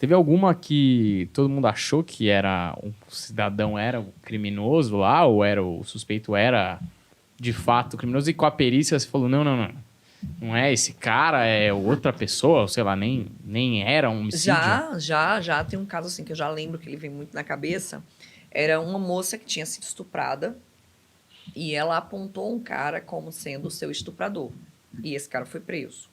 Teve alguma que todo mundo achou que era o cidadão era o criminoso lá, ou era o suspeito era de fato o criminoso, e com a perícia você falou, não. Não é esse cara, é outra pessoa, ou sei lá, nem era um homicídio? Já tem um caso assim que eu já lembro que ele vem muito na cabeça. Era uma moça que tinha sido estuprada e ela apontou um cara como sendo o seu estuprador. E esse cara foi preso.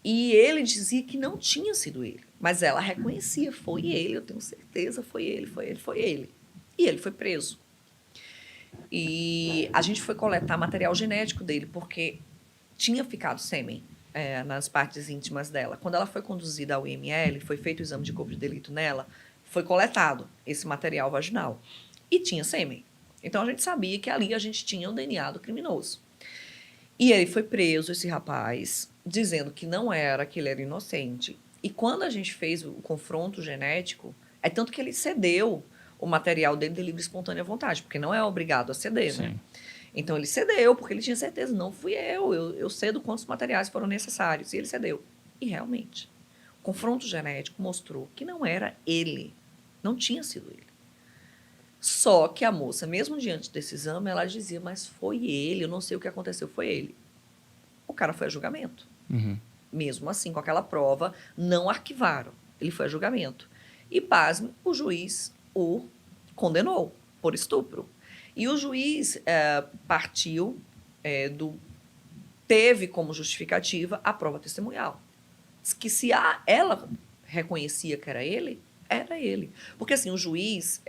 E ele dizia que não tinha sido ele, mas ela reconhecia, foi ele, eu tenho certeza, foi ele. E ele foi preso. E a gente foi coletar material genético dele, porque tinha ficado sêmen nas partes íntimas dela. Quando ela foi conduzida ao IML, foi feito o exame de corpo de delito nela, foi coletado esse material vaginal. E tinha sêmen. Então, a gente sabia que ali a gente tinha o DNA do criminoso. E ele foi preso, esse rapaz, dizendo que não era, que ele era inocente. E quando a gente fez o confronto genético, é tanto que ele cedeu o material dele de livre e espontânea vontade, porque não é obrigado a ceder, Sim. né? Então, ele cedeu, porque ele tinha certeza, não fui eu cedo quantos materiais foram necessários. E ele cedeu. E, realmente, o confronto genético mostrou que não era ele, não tinha sido ele. Só que a moça, mesmo diante desse exame, ela dizia, mas foi ele, eu não sei o que aconteceu, foi ele. O cara foi a julgamento. Uhum. Mesmo assim, com aquela prova, não arquivaram. Ele foi a julgamento. E, pasme, o juiz o condenou por estupro. E o juiz partiu teve como justificativa a prova testemunhal. Que se ela reconhecia que era ele. Porque, assim, o juiz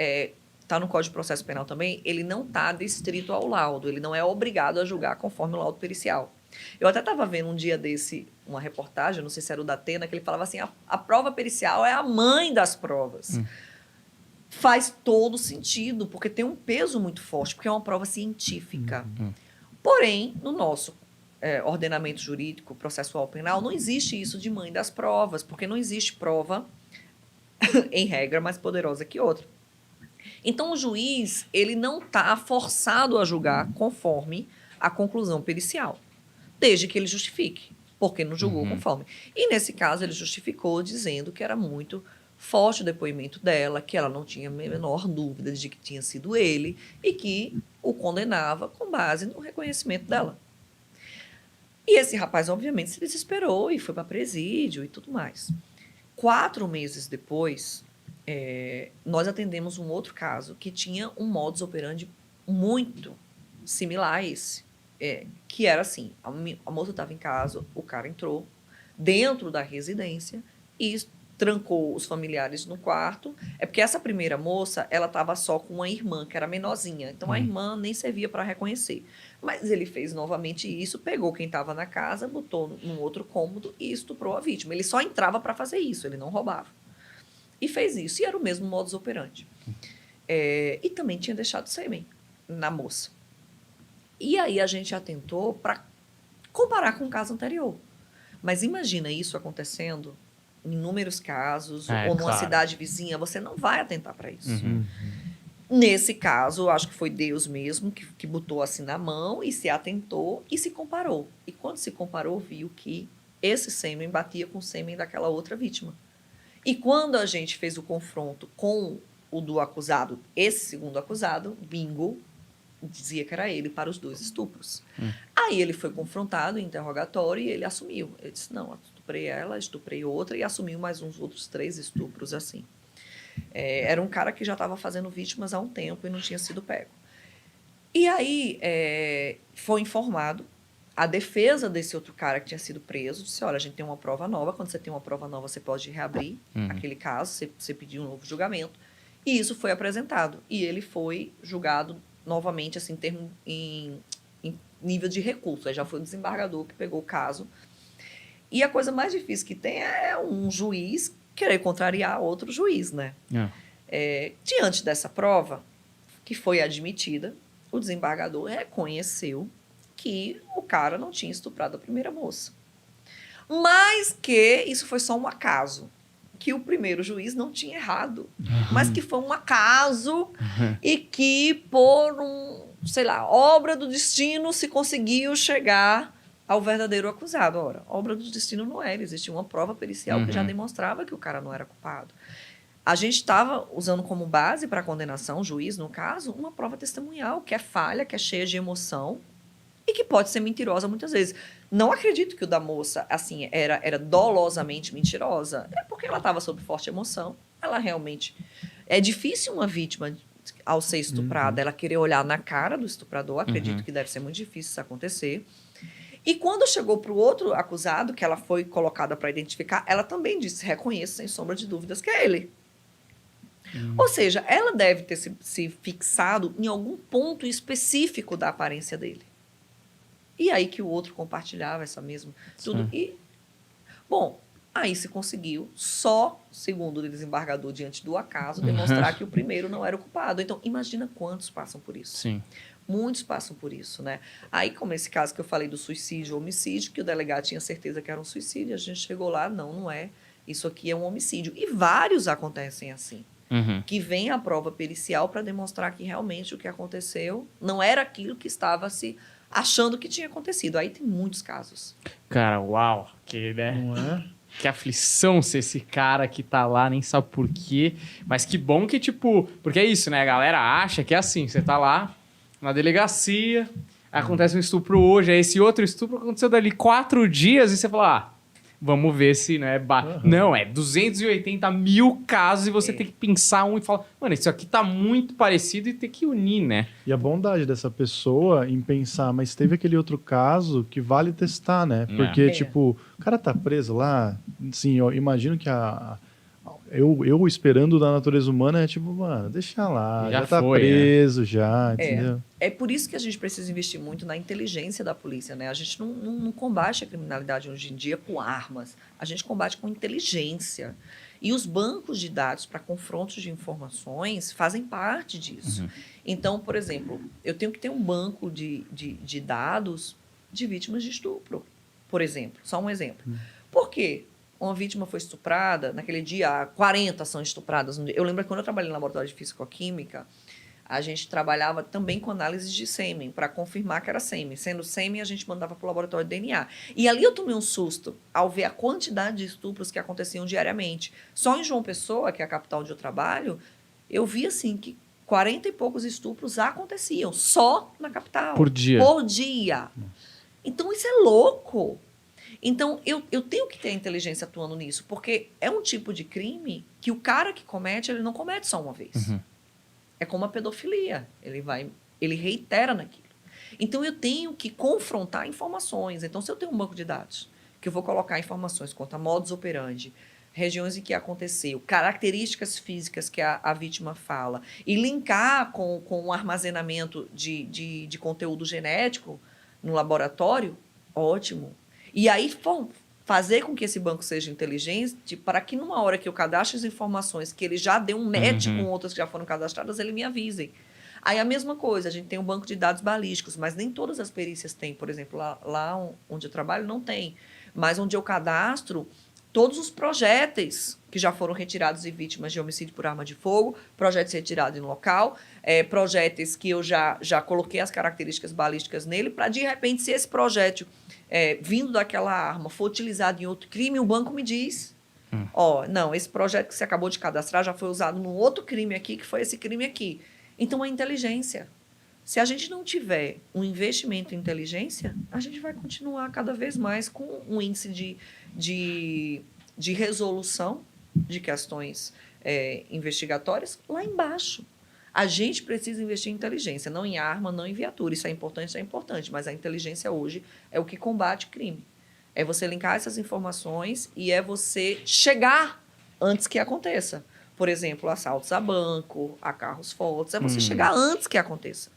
está no Código de Processo Penal também, ele não está restrito ao laudo, ele não é obrigado a julgar conforme o laudo pericial. Eu até estava vendo um dia desse, uma reportagem, não sei se era o da Atena, que ele falava assim, a prova pericial é a mãe das provas. Faz todo sentido, porque tem um peso muito forte, porque é uma prova científica. Porém, no nosso ordenamento jurídico, processual penal, não existe isso de mãe das provas, porque não existe prova, em regra, mais poderosa que outra. Então, o juiz, ele não está forçado a julgar conforme a conclusão pericial, desde que ele justifique, porque não julgou conforme. E, nesse caso, ele justificou dizendo que era muito forte o depoimento dela, que ela não tinha a menor dúvida de que tinha sido ele e que o condenava com base no reconhecimento dela. E esse rapaz, obviamente, se desesperou e foi para presídio e tudo mais. 4 meses depois, nós atendemos um outro caso que tinha um modus operandi muito similar a esse. Que era assim, a moça estava em casa, o cara entrou dentro da residência e trancou os familiares no quarto. É porque essa primeira moça, ela estava só com uma irmã, que era menorzinha. Então, a irmã nem servia para reconhecer. Mas ele fez novamente isso, pegou quem estava na casa, botou num outro cômodo e estuprou a vítima. Ele só entrava para fazer isso, ele não roubava. E fez isso. E era o mesmo modus operandi. E também tinha deixado sêmen na moça. E aí a gente atentou para comparar com o caso anterior. Mas imagina isso acontecendo em inúmeros casos, ou numa cidade vizinha, você não vai atentar para isso. Nesse caso, acho que foi Deus mesmo que botou assim na mão e se atentou e se comparou. E quando se comparou, viu que esse sêmen batia com o sêmen daquela outra vítima. E quando a gente fez o confronto com o do acusado, esse segundo acusado, bingo, dizia que era ele para os 2 estupros. Aí ele foi confrontado em interrogatório e ele assumiu. Ele disse, não, estuprei ela, estuprei outra e assumiu mais uns outros 3 estupros assim. Era um cara que já estava fazendo vítimas há um tempo e não tinha sido pego. E aí foi informado, a defesa desse outro cara que tinha sido preso disse, olha, a gente tem uma prova nova, quando você tem uma prova nova você pode reabrir aquele caso, você pedir um novo julgamento. E isso foi apresentado. E ele foi julgado novamente, assim, em nível de recurso. Aí já foi o desembargador que pegou o caso. E a coisa mais difícil que tem é um juiz querer contrariar outro juiz, né? Diante dessa prova, que foi admitida, o desembargador reconheceu que o cara não tinha estuprado a primeira moça. Mas que isso foi só um acaso. Que o primeiro juiz não tinha errado. Mas que foi um acaso e que por obra do destino se conseguiu chegar ao verdadeiro acusado. Ora, obra do destino não era. Existia uma prova pericial que já demonstrava que o cara não era culpado. A gente estava usando como base para a condenação, o juiz, no caso, uma prova testemunhal, que é falha, que é cheia de emoção e que pode ser mentirosa muitas vezes. Não acredito que o da moça, assim, era dolosamente mentirosa. É porque ela estava sob forte emoção. Ela realmente... É difícil uma vítima, ao ser estuprada, ela querer olhar na cara do estuprador. Acredito que deve ser muito difícil isso acontecer. E quando chegou para o outro acusado, que ela foi colocada para identificar, ela também disse, reconheço, sem sombra de dúvidas, que é ele. Ou seja, ela deve ter se fixado em algum ponto específico da aparência dele. E aí que o outro compartilhava essa mesma... tudo. Sim. E, bom, aí se conseguiu, só, segundo o desembargador, diante do acaso, demonstrar que o primeiro não era o culpado. Então, imagina quantos passam por isso. Sim. Muitos passam por isso, né? Aí, como esse caso que eu falei do suicídio ou homicídio, que o delegado tinha certeza que era um suicídio, a gente chegou lá, não é. Isso aqui é um homicídio. E vários acontecem assim. Que vem a prova pericial para demonstrar que realmente o que aconteceu não era aquilo que estava se achando que tinha acontecido. Aí tem muitos casos. Cara, uau. Que, né? Não é? Que aflição ser esse cara que tá lá, nem sabe por quê. Mas que bom que, tipo... Porque é isso, né? A galera acha que é assim. Você tá lá na delegacia, acontece um estupro hoje, aí esse outro estupro aconteceu dali 4 dias e você fala, vamos ver se, né? Não, é 280 mil casos e você tem que pensar um e falar, mano, isso aqui tá muito parecido e tem que unir, né? E a bondade dessa pessoa em pensar, mas teve aquele outro caso que vale testar, né? Porque, tipo, o cara tá preso lá, assim, eu imagino que eu esperando da natureza humana é tipo, mano, deixa lá, já tá foi, preso, já, entendeu? É por isso que a gente precisa investir muito na inteligência da polícia, né? A gente não combate a criminalidade hoje em dia com armas, a gente combate com inteligência. E os bancos de dados para confrontos de informações fazem parte disso. Então, por exemplo, eu tenho que ter um banco de dados de vítimas de estupro, por exemplo. Só um exemplo. Por quê? Uma vítima foi estuprada, naquele dia 40 são estupradas. Eu lembro que quando eu trabalhei no laboratório de físico-química, a gente trabalhava também com análise de sêmen, para confirmar que era sêmen. Sendo sêmen, a gente mandava para o laboratório de DNA. E ali eu tomei um susto ao ver a quantidade de estupros que aconteciam diariamente. Só em João Pessoa, que é a capital onde eu trabalho, eu vi assim que 40 e poucos estupros aconteciam, só na capital. Por dia. Por dia. Então isso é louco. Então, eu tenho que ter a inteligência atuando nisso, porque é um tipo de crime que o cara que comete, ele não comete só uma vez. É como a pedofilia. Ele reitera naquilo. Então, eu tenho que confrontar informações. Então, se eu tenho um banco de dados, que eu vou colocar informações quanto a modus operandi, regiões em que aconteceu, características físicas que a vítima fala, e linkar com o armazenamento de conteúdo genético no laboratório, ótimo. E aí, fazer com que esse banco seja inteligente para que numa hora que eu cadastre as informações, que ele já deu um match com outras que já foram cadastradas, ele me avisem. Aí a mesma coisa, a gente tem um banco de dados balísticos, mas nem todas as perícias têm. Por exemplo, lá onde eu trabalho não tem. Mas onde eu cadastro todos os projéteis que já foram retirados de vítimas de homicídio por arma de fogo, projéteis retirados no local, projéteis que eu já coloquei as características balísticas nele, para de repente, se esse projétil vindo daquela arma for utilizado em outro crime, o banco me diz, não, esse projeto que você acabou de cadastrar já foi usado num outro crime aqui, que foi esse crime aqui. Então, a inteligência. Se a gente não tiver um investimento em inteligência, a gente vai continuar cada vez mais com um índice de resolução de questões investigatórias lá embaixo. A gente precisa investir em inteligência, não em arma, não em viatura. Isso é importante, mas a inteligência hoje é o que combate o crime. É você linkar essas informações e é você chegar antes que aconteça. Por exemplo, assaltos a banco, a carros fortes, é você chegar antes que aconteça.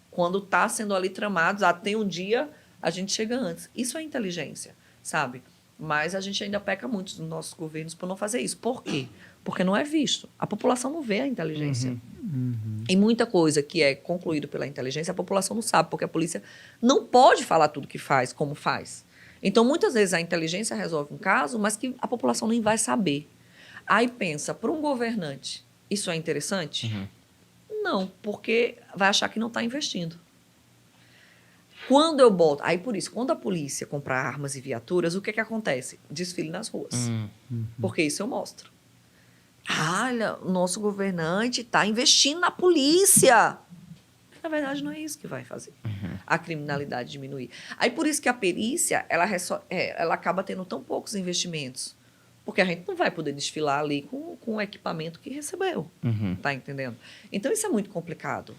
Quando está sendo ali tramados, tem um dia, a gente chega antes. Isso é inteligência, sabe? Mas a gente ainda peca muito nos nossos governos por não fazer isso. Por quê? Porque não é visto. A população não vê a inteligência. E muita coisa que é concluído pela inteligência, a população não sabe, porque a polícia não pode falar tudo que faz, como faz. Então, muitas vezes, a inteligência resolve um caso, mas que a população nem vai saber. Aí pensa, para um governante, isso é interessante? Não, porque vai achar que não está investindo. Quando eu boto... Aí, por isso, quando a polícia comprar armas e viaturas, o que que acontece? Desfile nas ruas. Porque isso eu mostro. Olha, o nosso governante está investindo na polícia. Na verdade, não é isso que vai fazer a criminalidade diminuir. Aí, por isso que a perícia, ela acaba tendo tão poucos investimentos. Porque a gente não vai poder desfilar ali com o equipamento que recebeu. Tá entendendo? Então, isso é muito complicado.